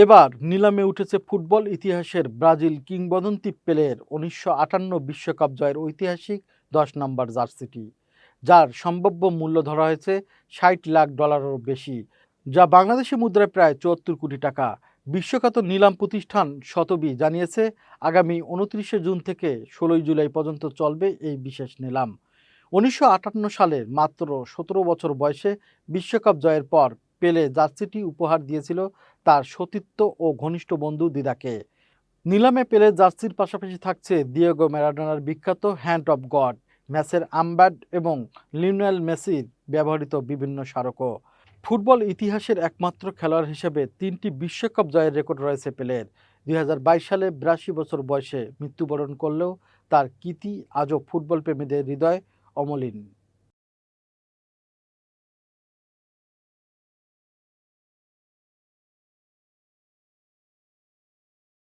এবার নিলামে উঠেছে ফুটবল ইতিহাসের ব্রাজিল কিংবদন্তি পেলের ১৯৫৮ বিশ্বকাপ জয়ের ঐতিহাসিক ১০ নম্বর জার্সিটি, যার সম্ভাব্য মূল্য ধরা হয়েছে $৬০ লাখ বেশি, যা বাংলাদেশি মুদ্রায় প্রায় ৭৪ কোটি টাকা। বিশ্বখ্যাত নিলাম প্রতিষ্ঠান সতবী জানিয়েছে, আগামী ২৯ জুন থেকে ১৬ জুলাই পর্যন্ত চলবে এই বিশেষ নিলাম। ১৯৫৮ সালে মাত্র ১৭ বছর বয়সে বিশ্বকাপ জয়ের পর পেলে জার্সিটি উপহার দিয়েছিল তার সতীর্থ ও ঘনিষ্ঠ বন্ধু দিদাকে। নিলামে পেলে জার্সির পাশাপাশি থাকছে দিয়েগো ম্যারাডোনার বিখ্যাত হ্যান্ড অফ গড, ম্যাচের আম্বাড এবং লিওনেল মেসির ব্যবহৃত বিভিন্ন স্মারকও। ফুটবল ইতিহাসের একমাত্র খেলোয়াড় হিসেবে ৩টি বিশ্বকাপ জয়ের রেকর্ড রয়েছে পেলের। ২০২২ সালে ৮২ বছর বয়সে মৃত্যুবরণ করলেও তার কীর্তি আজও ফুটবল প্রেমীদের হৃদয় অমলিন।